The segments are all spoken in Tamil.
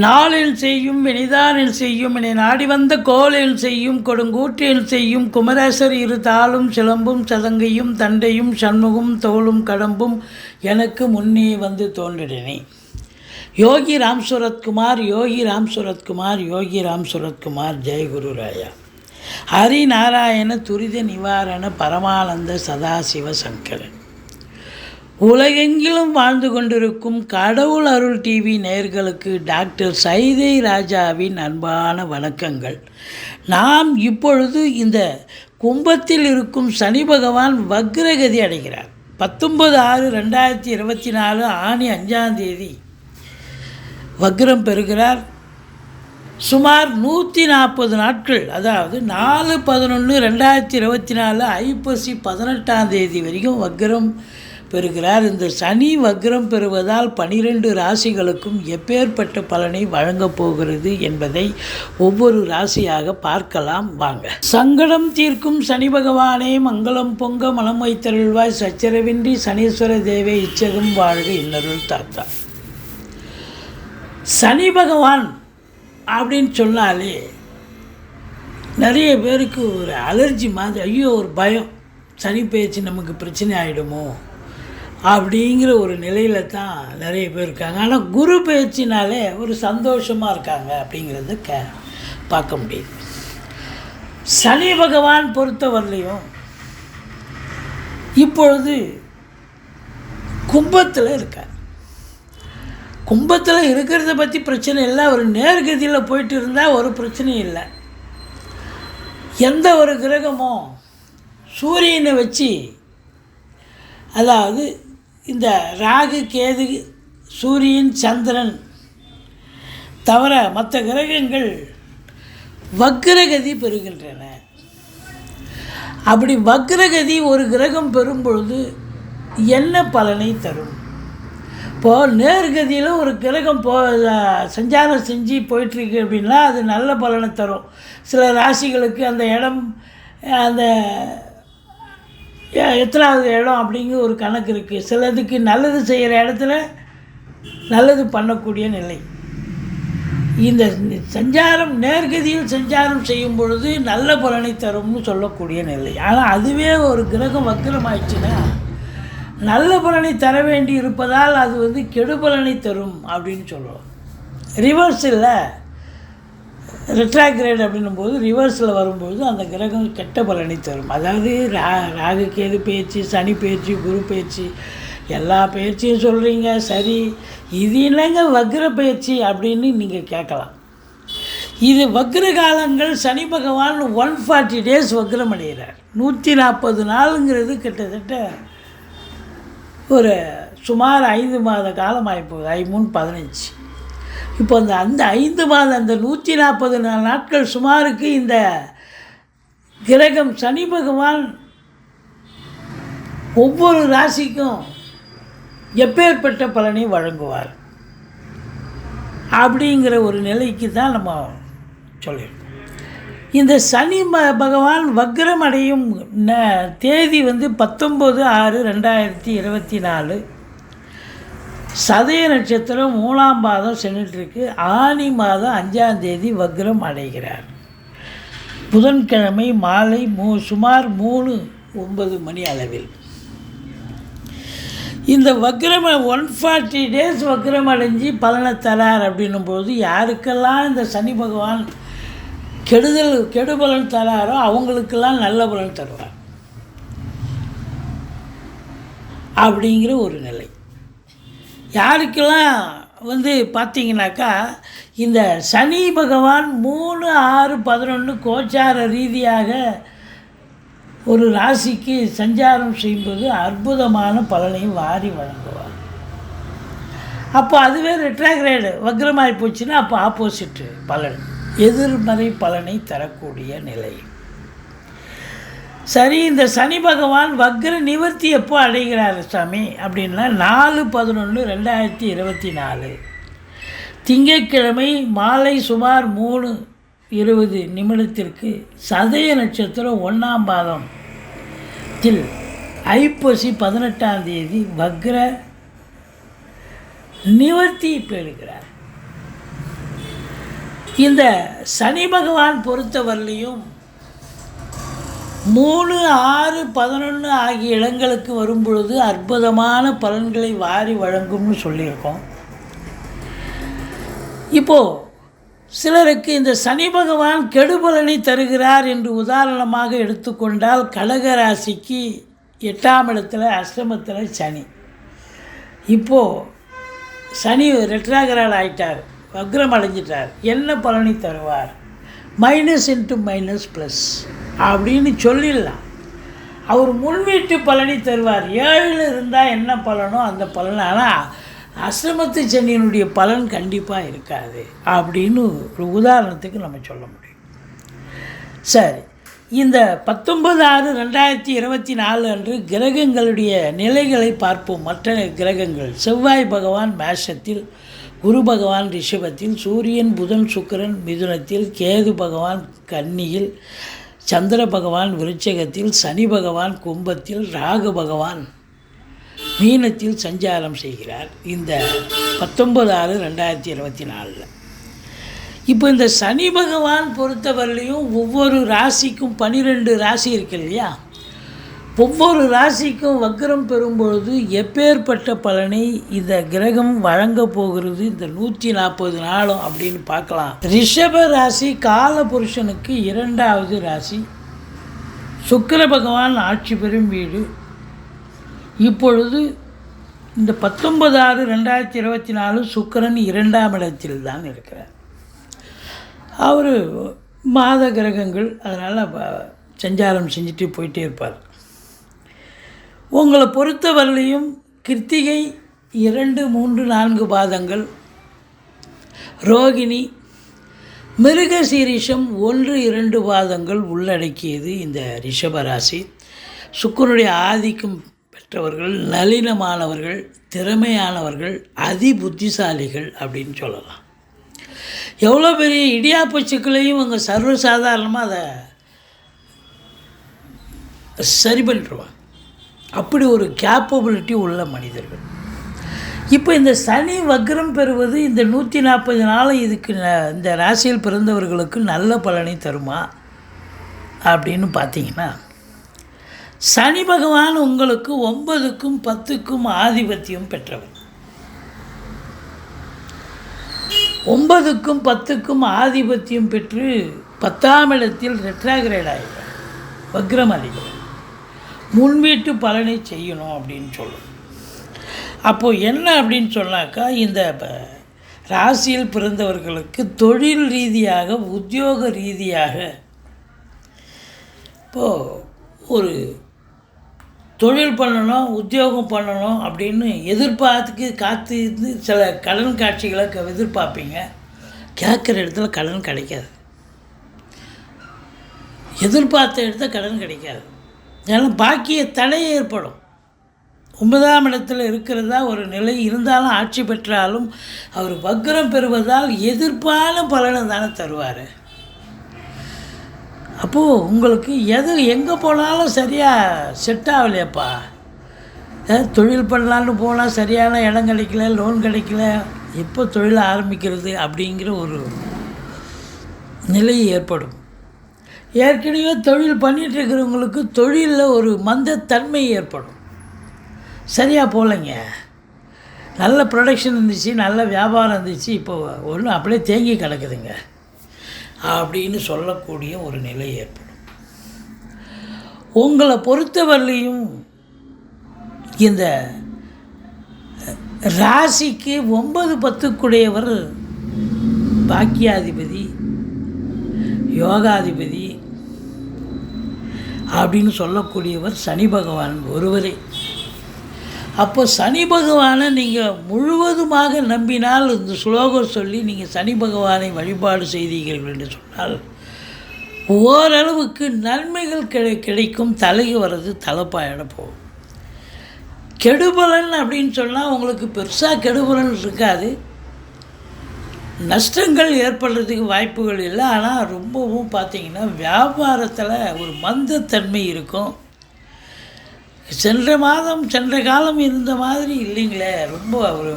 நாளில் செய்யும் வினைதானில் செய்யும் என்னை நாடி வந்த கோலில் செய்யும் கொடுங்கூற்றில் செய்யும் குமரேசர் இரு தாளும் சிலம்பும் சதங்கையும் தண்டையும் சண்முகும் தோளும் கடம்பும் எனக்கு முன்னே வந்து தோன்றினே. யோகி ராம் சுரத்குமார், யோகி ராம் சுரத்குமார், யோகி ராம் சுரத்குமார். ஜெயகுரு ராயா. ஹரி நாராயண துரித நிவாரண பரமானந்த சதாசிவ சங்கரன். உலகெங்கிலும் வாழ்ந்து கொண்டிருக்கும் கடவுள் அருள் டிவி நேயர்களுக்கு டாக்டர் சைதை ராஜாவின் அன்பான வணக்கங்கள். நாம் இப்பொழுது இந்த கும்பத்தில் இருக்கும் சனி பகவான் வக்ரகதி அடைகிறார். 19/6/2024 ஆனி 5ஆம் தேதி வக்ரம் பெறுகிறார். சுமார் 140 நாட்கள், அதாவது 4/11/2024 ஐப்பசி 18ஆம் தேதி வரைக்கும் வக்ரம் பெறுகிறார். இந்த சனி வக்ரம் பெறுவதால் 12 ராசிகளுக்கும் எப்பேற்பட்ட பலனை வழங்கப் போகிறது என்பதை ஒவ்வொரு ராசியாக பார்க்கலாம் வாங்க. சங்கடம் தீர்க்கும் சனி பகவானே, மங்களம் பொங்க மனம் வைத்தருள்வாய், சச்சரவின்றி சனீஸ்வர தேவே இச்சகம் வாழ்க இன்னருள் தாத்தா. சனி பகவான் அப்படின்னு சொன்னாலே நிறைய பேருக்கு ஒரு அலர்ஜி மாதிரி, ஐயோ ஒரு பயம், சனி பேச்சு நமக்கு பிரச்சனை ஆகிடுமோ அப்படிங்கிற ஒரு நிலையில் தான் நிறைய பேர் இருக்காங்க. ஆனால் குரு பயிற்சினாலே ஒரு சந்தோஷமாக இருக்காங்க அப்படிங்கிறத பார்க்க முடியுது. சனி பகவான் பொறுத்தவரையிலையும் இப்பொழுது கும்பத்தில் இருக்கார். கும்பத்தில் இருக்கிறத பற்றி பிரச்சனை இல்லை. ஒரு நேர்கதியில் போயிட்டு இருந்தால் ஒரு பிரச்சனையும் இல்லை. எந்த ஒரு கிரகமோ சூரியனை வச்சு, அதாவது இந்த ராகு கேது சூரியன் சந்திரன் தவிர மற்ற கிரகங்கள் வக்ரகதி பெறுகின்றன. அப்படி வக்ரகதி ஒரு கிரகம் பெறும் பொழுது என்ன பலனை தரும்? இப்போது நேர்கதியில் ஒரு கிரகம் சஞ்சாரம் செஞ்சு போயிட்டுருக்கு அப்படின்னா அது நல்ல பலனை தரும். சில ராசிகளுக்கு அந்த இடம், அந்த எத்தனாவது இடம் அப்படிங்கிற ஒரு கணக்கு இருக்குது. சிலதுக்கு நல்லது செய்கிற இடத்துல நல்லது பண்ணக்கூடிய நிலை. இந்த சஞ்சாரம் நேர்கதியில் சஞ்சாரம் செய்யும் பொழுது நல்ல பலனை தரும்னு சொல்லக்கூடிய நிலை. ஆனால் அதுவே ஒரு கிரகம் வக்ரம் ஆயிடுச்சுன்னா நல்ல பலனை தர வேண்டி இருப்பதால் அது கெடுபலனை தரும் அப்படின்னு சொல்லுவோம். ரிவர்ஸில் ரெட்ராக்ரேட் அப்படின்னும்போது ரிவர்ஸில் வரும்போது அந்த கிரகம் கெட்ட பலனை தரும். அதாவது ராகு கேது பயிற்சி, சனி பயிற்சி, குரு பயிற்சி, எல்லா பயிற்சியும் சொல்கிறீங்க சரி, இது இல்லைங்க வக்ர பயிற்சி அப்படின்னு நீங்கள் கேட்கலாம். இது வக்ர காலங்கள். சனி பகவான் 140 days வக்ரம் அடைகிறார். 140 நாளுங்கிறது கிட்டத்தட்ட ஒரு சுமார் 5 மாத காலம் ஆகிப்போகுது. 5×3=15. இப்போ அந்த 5 மாதம், அந்த 140 நாட்கள் சுமாருக்கு இந்த கிரகம் சனி பகவான் ஒவ்வொரு ராசிக்கும் எப்பேற்பட்ட பலனை வழங்குவார் அப்படிங்கிற ஒரு நிலைக்கு தான் நம்ம சொல்லியிருக்கோம். இந்த சனி பகவான் வக்ரம் அடையும் தேதி 19/6/2024 சதய நட்சத்திரம் 3ஆம் பாதம் சென்றுட்டுருக்கு. ஆனி மாதம் 5ஆம் தேதி வக்ரம் அடைகிறார். புதன்கிழமை மாலை சுமார் 3:09 மணி அளவில் இந்த வக்ரம் 140 days வக்ரம் அடைஞ்சு பலனை தரார் அப்படின்னும்போது யாருக்கெல்லாம் இந்த சனி பகவான் கெடுபலன் தராரோ அவங்களுக்கெல்லாம் நல்ல பலன் தருவார் அப்படிங்கிற ஒரு நிலை. யாருக்கெல்லாம் பார்த்தீங்கன்னாக்கா இந்த சனி பகவான் 3/6/11 கோச்சார ரீதியாக ஒரு ராசிக்கு சஞ்சாரம் செய்யும்போது அற்புதமான பலனையும் வாரி வழங்குவார். அப்போ அதுவே ரெட்ராக்ரேடு வக்ரமாகி போச்சுன்னா அப்போ ஆப்போசிட்டு பலன், எதிர்மறை பலனை தரக்கூடிய நிலை. சரி, இந்த சனி பகவான் வக்ர நிவர்த்தி எப்போ அடைகிறார் சாமி அப்படின்னா 4/11/2024 திங்கட்கிழமை மாலை சுமார் 3:20 சதய நட்சத்திரம் 1ஆம் பாதத்தில் ஐப்பசி 18ஆம் தேதி வக்ர நிவர்த்தி பெறுகிறார். இந்த சனி பகவான் பொறுத்தவரையிலையும் 3, 6, 11 ஆகிய இடங்களுக்கு வரும்பொழுது அற்புதமான பலன்களை வாரி வழங்கும்னு சொல்லியிருக்கோம். இப்போது சிலருக்கு இந்த சனி பகவான் கெடுபலனை தருகிறார் என்று உதாரணமாக எடுத்துக்கொண்டால் கடகராசிக்கு 8ஆம் இடத்துல அஷ்டமத்தில் சனி. இப்போது சனி ரெட்ராகிராட் ஆகிட்டார், வக்ரம் அடைஞ்சிட்டார். என்ன பலனை தருவார்? மைனஸ் இன்ட்டு மைனஸ் ப்ளஸ் அப்படின்னு சொல்லிடலாம். அவர் முன்வீட்டு பலனை தருவார். 7 இருந்தால் என்ன பலனோ அந்த பலன். ஆனால் அஷ்டமத்து சனியினுடைய பலன் கண்டிப்பாக இருக்காது அப்படின்னு ஒரு உதாரணத்துக்கு நம்ம சொல்ல முடியும். சரி, இந்த 19/6/2024 அன்று கிரகங்களுடைய நிலைகளை பார்ப்போம். மற்ற கிரகங்கள்: செவ்வாய் பகவான் மேஷத்தில், குரு பகவான் ரிஷபத்தில், சூரியன் புதன் சுக்கிரன் மிதுனத்தில், கேது பகவான் கன்னியில், சந்திர பகவான் விருச்சிகத்தில், சனி பகவான் கும்பத்தில், ராகு பகவான் மீனத்தில் சஞ்சாரம் செய்கிறார் இந்த 19/6/2024. இப்போ இந்த சனி பகவான் பொறுத்தவரையிலையும் ஒவ்வொரு ராசிக்கும் 12 ராசி இருக்கு இல்லையா? ஒவ்வொரு ராசிக்கும் வக்ரம் பெறும்பொழுது எப்பேற்பட்ட பலனை இந்த கிரகம் வழங்க போகிறது இந்த 140 நாளும் அப்படின்னு பார்க்கலாம். ரிஷப ராசி கால புருஷனுக்கு 2வது ராசி. சுக்கிர பகவான் ஆட்சி பெறும் வீடு. இப்பொழுது இந்த 19/6/2024 சுக்கிரன் 2ஆம் இடத்தில் தான் இருக்கிறார். அவர் மாத கிரகங்கள், அதனால் சஞ்சாரம் செஞ்சுட்டு போயிட்டே இருப்பார். உங்களை பொறுத்தவரையிலையும் கிருத்திகை 2, 3, 4 பாதங்கள், ரோகிணி, மிருகசீரிஷம் 1, 2 பாதங்கள் உள்ளடக்கியது இந்த ரிஷபராசி. சுக்கிரனுடைய ஆதிக்கம் பெற்றவர்கள், நளினமானவர்கள், திறமையானவர்கள், அதி புத்திசாலிகள் அப்படின்னு சொல்லலாம். எவ்வளோ பெரிய இடியாப்ப சிக்கலையும் இவங்க சர்வசாதாரணமாக அதை சரி பண்ணிடுவாங்க. அப்படி ஒரு கேப்பபிலிட்டி உள்ள மனிதர்கள். இப்போ இந்த சனி வக்ரம் பெறுவது இந்த 140 நாள் இதுக்கு இந்த ராசியில் பிறந்தவர்களுக்கு நல்ல பலனை தருமா அப்படின்னு பார்த்தீங்கன்னா, சனி பகவான் உங்களுக்கு 9க்கும் 10க்கும் ஆதிபத்தியம் பெற்றவர். 9க்கும் 10க்கும் ஆதிபத்தியம் பெற்று 10ஆம் இடத்தில் ரெட்ராகிரேட் ஆகிறார், வக்ரம் அடைகிறார். முன்வீட்டு பலனை செய்யணும் அப்படின்னு சொல்லணும். அப்போது என்ன அப்படின்னு சொன்னாக்கா, இந்த ராசியில் பிறந்தவர்களுக்கு தொழில் ரீதியாக, உத்தியோக ரீதியாக இப்போது ஒரு தொழில் பண்ணணும், உத்தியோகம் பண்ணணும் அப்படின்னு காத்து சில கடன் காட்சிகளை எதிர்பார்ப்பீங்க. கேட்குற இடத்துல கடன் கிடைக்காது, எதிர்பார்த்த இடத்துல கடன் கிடைக்காது. ஏன்னா பாக்கிய தடை ஏற்படும். 9ஆம் இடத்துல இருக்கிறதா ஒரு நிலை இருந்தாலும், ஆட்சி பெற்றாலும் அவர் வக்ரம் பெறுவதால் எதிர்ப்பான பலனை தானே தருவார். அப்போது உங்களுக்கு எங்கே போனாலும் சரியாக செட் ஆகலையப்பா. தொழில் பண்ணலான்னு போனால் சரியான இடம் கிடைக்கல, லோன் கிடைக்கல, எப்போ தொழில் ஆரம்பிக்கிறது அப்படிங்கிற ஒரு நிலை ஏற்படும். ஏற்கனவே தொழில் பண்ணிகிட்ருக்கிறவங்களுக்கு தொழிலில் ஒரு மந்தத்தன்மை ஏற்படும். சரியாக போகலைங்க, நல்ல ப்ரொடக்ஷன் இருந்துச்சு, நல்ல வியாபாரம் இருந்துச்சு, இப்போ ஒன்றும் அப்படியே தேங்கி கிடக்குதுங்க அப்படின்னு சொல்லக்கூடிய ஒரு நிலை ஏற்படும். உங்களை பொறுத்தவரையிலையும் இந்த ராசிக்கு 9, 10க்குடையவர் பாக்கியாதிபதி, யோகாதிபதி அப்படின்னு சொல்லக்கூடியவர் சனி பகவான் ஒருவரே. அப்போ சனி பகவானை நீங்கள் முழுவதுமாக நம்பினால், இந்த ஸ்லோகம் சொல்லி நீங்கள் சனி பகவானை வழிபாடு செய்தீர்கள் என்று சொன்னால் ஓரளவுக்கு நன்மைகள் கிடைக்கும். தலைக்கு வர்றது தலைப்பாயிட போகும். கெடுபலன் அப்படின்னு சொன்னால் உங்களுக்கு பெருசாக கெடுபலன் இருக்காது, நஷ்டங்கள் ஏற்படுறதுக்கு வாய்ப்புகள் இல்லை. ஆனால் ரொம்பவும் பார்த்திங்கன்னா வியாபாரத்தில் ஒரு மந்தத்தன்மை இருக்கும். சென்ற காலம் இருந்த மாதிரி இல்லைங்களே. ரொம்ப ஒரு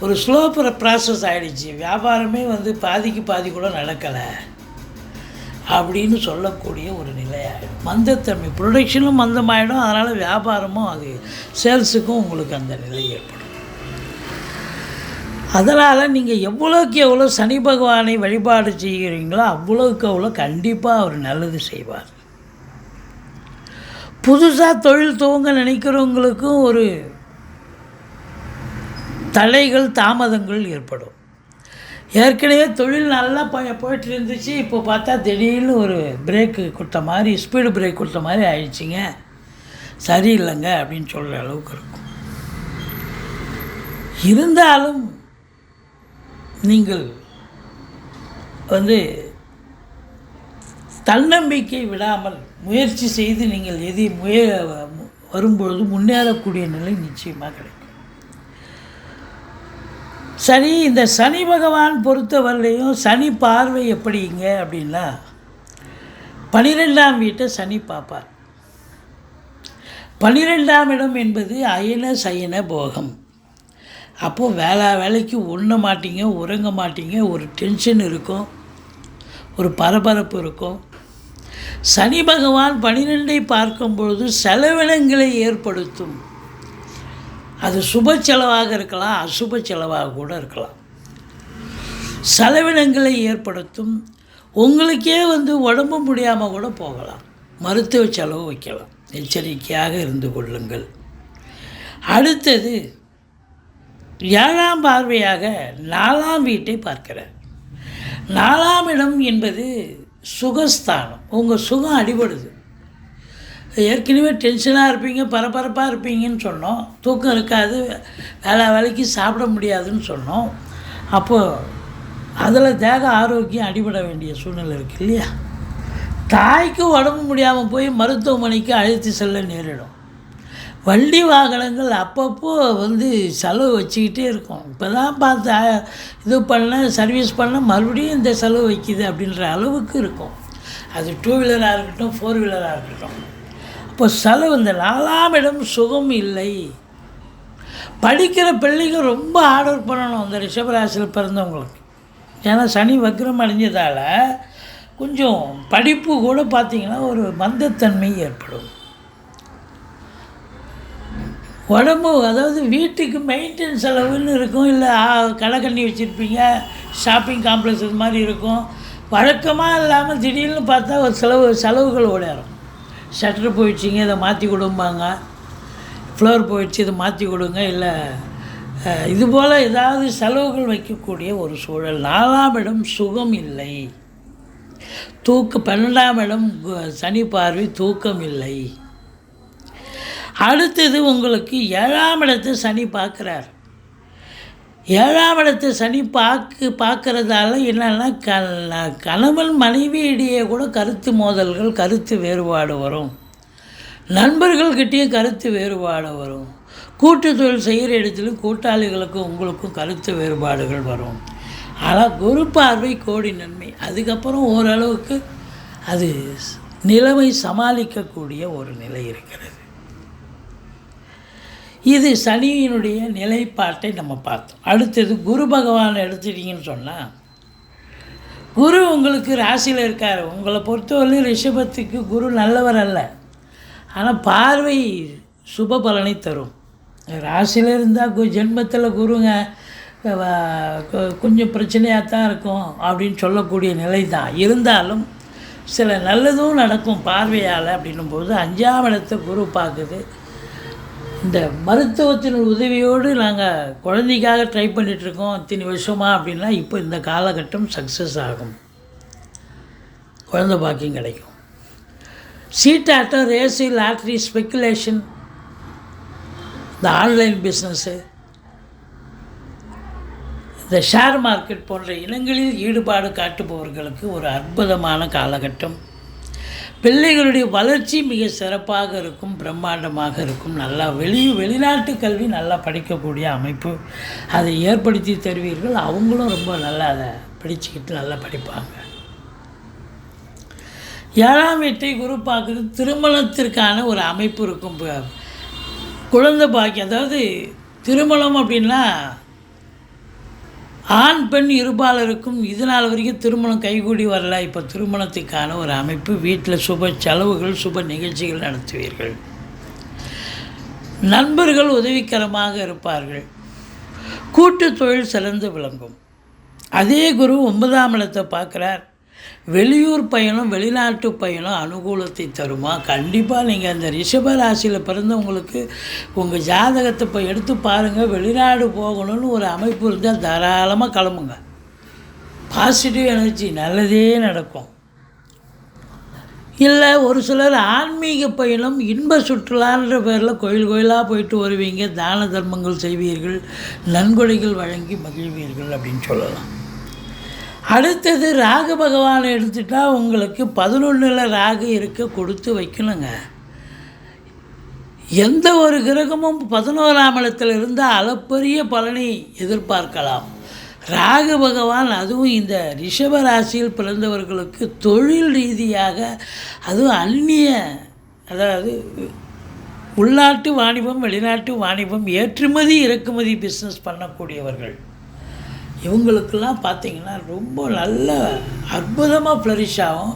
ஒரு ஸ்லோ ப்ராசஸ் ஆகிடுச்சு. வியாபாரமே பாதிக்கு பாதி கூட நடக்கலை அப்படின்னு சொல்லக்கூடிய ஒரு நிலையாகிடும். மந்தத்தன்மை, ப்ரொடக்ஷனும் மந்தமாகிடும். அதனால் வியாபாரமும் அது சேல்ஸுக்கும் உங்களுக்கு அந்த நிலை ஏற்படும். அதனால் நீங்கள் எவ்வளோக்கு எவ்வளோ சனி பகவானை வழிபாடு செய்கிறீங்களோ அவ்வளோக்கு அவ்வளோ கண்டிப்பாக அவர் நல்லது செய்வார். புதுசாக தொழில் துவங்க நினைக்கிறவங்களுக்கும் ஒரு தடைகள் தாமதங்கள் ஏற்படும். ஏற்கனவே தொழில் நல்லா போயிட்டு இருந்துச்சு, இப்போ பார்த்தா திடீர்னு ஒரு பிரேக்கு கொடுத்த மாதிரி, ஸ்பீடு பிரேக் கொடுத்த மாதிரி ஆயிடுச்சிங்க, சரியில்லைங்க அப்படின்னு சொல்கிற அளவுக்கு இருக்கும். இருந்தாலும் நீங்கள் தன்னம்பிக்கை விடாமல் முயற்சி செய்து நீங்கள் வரும்பொழுது முன்னேறக்கூடிய நிலை நிச்சயமாக கிடைக்கும். சரி, இந்த சனி பகவான் பொறுத்தவரையிலையும் சனி பார்வை எப்படிங்க அப்படின்னா 12ஆம் வீட்டை சனி பார்ப்பார். 12ஆம் இடம் என்பது அயன சயன போகம். அப்போது வேலைக்கு உண்ண மாட்டீங்க, உறங்க மாட்டீங்க, ஒரு டென்ஷன் இருக்கும், ஒரு பரபரப்பு இருக்கும். சனி பகவான் 12ஐ பார்க்கும்பொழுது செலவினங்களை ஏற்படுத்தும். அது சுப செலவாக இருக்கலாம், அசுப செலவாக கூட இருக்கலாம். செலவினங்களை ஏற்படுத்தும். உங்களுக்கே உடம்பு முடியாமல் கூட போகலாம், மருத்துவ செலவு வைக்கலாம். எச்சரிக்கையாக இருந்து கொள்ளுங்கள். அடுத்தது 7ஆம் பார்வையாக 4ஆம் வீட்டை பார்க்கிறார். 4ஆம் இடம் என்பது சுகஸ்தானம். உங்கள் சுகம் அடிபடுது. ஏற்கனவே டென்ஷனாக இருப்பீங்க, பரபரப்பாக இருப்பீங்கன்னு சொன்னோம். தூக்கம் இருக்காது, வேலைக்கு சாப்பிட முடியாதுன்னு சொன்னோம். அப்போது அதில் தேக ஆரோக்கியம் அடிபட வேண்டிய சூழ்நிலை இருக்குது இல்லையா? தாய்க்கு உடம்பு முடியாமல் போய் மருத்துவமனைக்கு அழைத்து செல்ல நேரிடும். வண்டி வாகனங்கள் அப்பப்போ செலவு வச்சுக்கிட்டே இருக்கும். இப்போ தான் பார்த்து இது பண்ண சர்வீஸ் பண்ண மறுபடியும் இந்த செலவு வைக்கிது அப்படின்ற அளவுக்கு இருக்கும். அது 2 வீலராக இருக்கட்டும், 4 வீலராக இருக்கட்டும். இப்போ செலவு. இந்த 4ஆம் இடம் சுகம் இல்லை. படிக்கிற பிள்ளைங்க ரொம்ப ஆர்டர் பண்ணணும் அந்த ரிஷபராசியில் பிறந்தவங்களுக்கு. ஏன்னா சனி வக்ரம் அடைஞ்சதால் கொஞ்சம் படிப்பு கூட பார்த்திங்கன்னா ஒரு மந்தத்தன்மை ஏற்படும். உடம்பு, அதாவது வீட்டுக்கு மெயின்டெனன்ஸ் செலவுன்னு இருக்கும், இல்லை கடை கண்ணி வச்சுருப்பீங்க, ஷாப்பிங் காம்ப்ளெக்ஸ் இது மாதிரி இருக்கும். வழக்கமாக இல்லாமல் திடீர்னு பார்த்தா ஒரு செலவுகள் ஓடிடும். ஷட்டர் போயிடுச்சிங்க, இதை மாற்றி கொடுப்பாங்க, ஃப்ளோர் போயிடுச்சு, இதை மாற்றி கொடுங்க, இல்லை இதுபோல் ஏதாவது செலவுகள் வைக்கக்கூடிய ஒரு சூழல். 4ஆம் இடம் சுகம் இல்லை. 12ஆம் இடம் சனி பார்வை, தூக்கம் இல்லை. அடுத்தது உங்களுக்கு 7ஆம் இடத்தை சனி பார்க்குறார். 7ஆம் இடத்தை சனி பார்க்குறதால என்னென்னா கணவன் மனைவியிடையே கூட கருத்து மோதல்கள், கருத்து வேறுபாடு வரும். நண்பர்கள்கிட்டேயும் கருத்து வேறுபாடு வரும். கூட்டு தொழில் செய்கிற இடத்துலையும் கூட்டாளிகளுக்கும் உங்களுக்கும் கருத்து வேறுபாடுகள் வரும். ஆனால் குரு பார்வை கோடி நன்மை. அதுக்கப்புறம் ஓரளவுக்கு அது நிலைமை சமாளிக்கக்கூடிய ஒரு நிலை இருக்கிறது. இது சனியினுடைய நிலைப்பாட்டை நம்ம பார்த்தோம். அடுத்தது குரு பகவான் எடுத்துட்டிங்கன்னு சொன்னால், குரு உங்களுக்கு ராசியில் இருக்கார். உங்களை பொறுத்தவரையிலும் ரிஷபத்துக்கு குரு நல்லவர் அல்ல, ஆனால் பார்வை சுப பலனை தரும். ராசியில் இருந்தால் ஜென்மத்தில் குருங்க கொஞ்சம் பிரச்சனையாக தான் இருக்கும் அப்படின்னு சொல்லக்கூடிய நிலை தான். இருந்தாலும் சில நல்லதும் நடக்கும் பார்வையால். அப்படின்னும்போது 5ஆம் இடத்தை குரு பார்க்குது. இந்த மருத்துவத்தின் உதவியோடு நாங்கள் குழந்தைக்காக ட்ரை பண்ணிகிட்ருக்கோம் இத்தனை வருஷமாக அப்படின்னா, இப்போ இந்த காலகட்டம் சக்ஸஸ் ஆகும், குழந்தை பாக்கியம் கிடைக்கும். சீட்டாட்டம், ரேஸு, லாட்ரி, ஸ்பெக்குலேஷன், இந்த ஆன்லைன் பிஸ்னஸ்ஸு, இந்த ஷேர் மார்க்கெட் போன்ற இனங்களில் ஈடுபாடு காட்டுபவர்களுக்கு ஒரு அற்புதமான காலகட்டம். பிள்ளைகளுடைய வளர்ச்சி மிக சிறப்பாக இருக்கும், பிரம்மாண்டமாக இருக்கும். நல்லா வெளிநாட்டு கல்வி நல்லா படிக்கக்கூடிய அமைப்பு அதை ஏற்படுத்தி தருவீர்கள். அவங்களும் ரொம்ப நல்லா அதை படிச்சுக்கிட்டு நல்லா படிப்பாங்க. 7ஆம் வீட்டை குரு பார்க்குறது திருமணத்திற்கான ஒரு அமைப்பு இருக்கும். குழந்தை பாக்கியம், அதாவது திருமணம் அப்படின்னா ஆண் பெண் இருபாலருக்கும் இது நாள் வரைக்கும் திருமணம் கைகூடி வரல. இப்போ திருமணத்துக்கான ஒரு அமைப்பு, வீட்டில் சுப செலவுகள், சுப நிகழ்ச்சிகள் நடத்துவீர்கள். நண்பர்கள் உதவிகரமாக இருப்பார்கள். கூட்டு தொழில் சிறந்து விளங்கும். அதே குரு 9ஆம் இடத்தை பார்க்குறார். வெளியூர் பயணம், வெளிநாட்டு பயணம் அனுகூலத்தை தருமா? கண்டிப்பாக நீங்கள் அந்த ரிஷப ராசியில் பிறந்தவங்களுக்கு உங்கள் ஜாதகத்தை இப்போ எடுத்து பாருங்கள். வெளிநாடு போகணும்னு ஒரு அமைப்பு இருந்தால் தாராளமாக கிளம்புங்க. பாசிட்டிவ் எனர்ஜி, நல்லதே நடக்கும். இல்லை ஒரு சிலர் ஆன்மீக பயணம், இன்ப சுற்றுலான்ற பேரில் கோயில் கோயிலாக போயிட்டு வருவீங்க, தான தர்மங்கள் செய்வீர்கள், நன்கொடைகள் வழங்கி மகிழ்வீர்கள் அப்படின்னு சொல்லலாம். அடுத்தது ராகு பகவானை எடுத்துட்டால் உங்களுக்கு 11ல் ராகு இருக்க கொடுத்து வைக்கணுங்க. எந்த ஒரு கிரகமும் 11ஆம் இடத்தில் இருந்தால் அளப்பரிய பலனை எதிர்பார்க்கலாம். ராகு பகவான் அதுவும் இந்த ரிஷப ராசியில் பிறந்தவர்களுக்கு தொழில் ரீதியாக, அதுவும் அந்நிய, அதாவது உள்நாட்டு வாணிபம், வெளிநாட்டு வாணிபம், ஏற்றுமதி இறக்குமதி பிஸ்னஸ் பண்ணக்கூடியவர்கள், இவங்களுக்கெல்லாம் பார்த்திங்கன்னா ரொம்ப நல்ல அற்புதமாக ஃப்ளரிஷ் ஆகும்.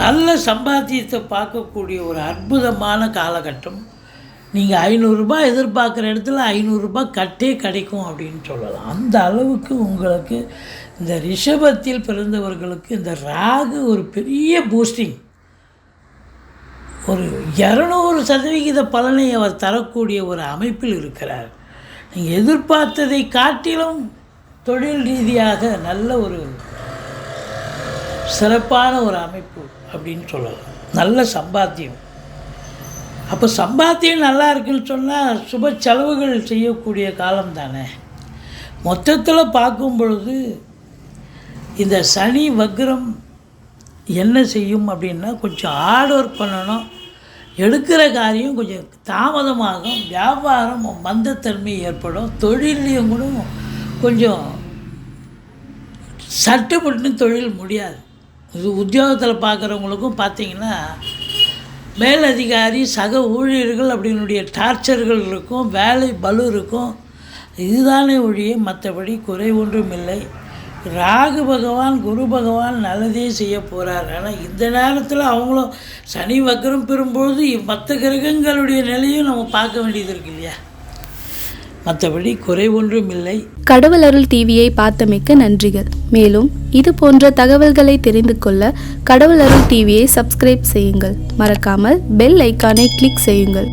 நல்ல சம்பாத்தியத்தை பார்க்கக்கூடிய ஒரு அற்புதமான காலகட்டம். நீங்கள் 500 ரூபாய் எதிர்பார்க்குற இடத்துல 500 ரூபாய் கட்டே கிடைக்கும் அப்படின்னு சொல்லலாம். அந்த அளவுக்கு உங்களுக்கு இந்த ரிஷபத்தில் பிறந்தவர்களுக்கு இந்த ராகு ஒரு பெரிய பூஸ்டிங், ஒரு 200% பலனை அவர் தரக்கூடிய ஒரு அமைப்பில் இருக்கிறார். நீங்கள் எதிர்பார்த்ததை காட்டிலும் தொழில் ரீதியாக நல்ல ஒரு சிறப்பான ஒரு அமைப்பு அப்படின்னு சொல்லலாம். நல்ல சம்பாத்தியம். அப்போ சம்பாத்தியம் நல்லா இருக்குன்னு சொன்னால் சுப செலவுகள் செய்யக்கூடிய காலம் தானே. மொத்தத்தில் பார்க்கும் பொழுது இந்த சனி வக்ரம் என்ன செய்யும் அப்படின்னா, கொஞ்சம் ஹார்ட் ஒர்க் பண்ணணும். எடுக்கிற காரியம் கொஞ்சம் தாமதமாகும். வியாபாரம் மந்தத்தன்மை ஏற்படும். தொழிலையும் கூட கொஞ்சம் சட்டுப்பட்டு தொழில் முடியாது. இது உத்தியோகத்தில் பார்க்குறவங்களுக்கும் பார்த்திங்கன்னா மேலதிகாரி, சக ஊழியர்கள் அப்படின்னுடைய டார்ச்சர்கள் இருக்கும், வேலை பலு இருக்கும். இதுதானே ஒழிய மற்றபடி குறை ஒன்றும் இல்லை. ராகு பகவான், குரு பகவான் நல்லதே செய்ய போகிறார். ஆனால் இந்த நேரத்தில் அவங்களும் சனி வக்ரம் பெறும்பொழுது மற்ற கிரகங்களுடைய நிலையும் நம்ம பார்க்க வேண்டியது இருக்கு இல்லையா. மற்றபடி குறை ஒன்றும் இல்லை. கடவுள் அருள் டிவியை பார்த்தமைக்க நன்றிகள். மேலும் இது போன்ற தகவல்களை தெரிந்து கொள்ள கடவுள் அருள் டிவியை சப்ஸ்கிரைப் செய்யுங்கள். மறக்காமல் பெல் ஐக்கானை கிளிக் செய்யுங்கள்.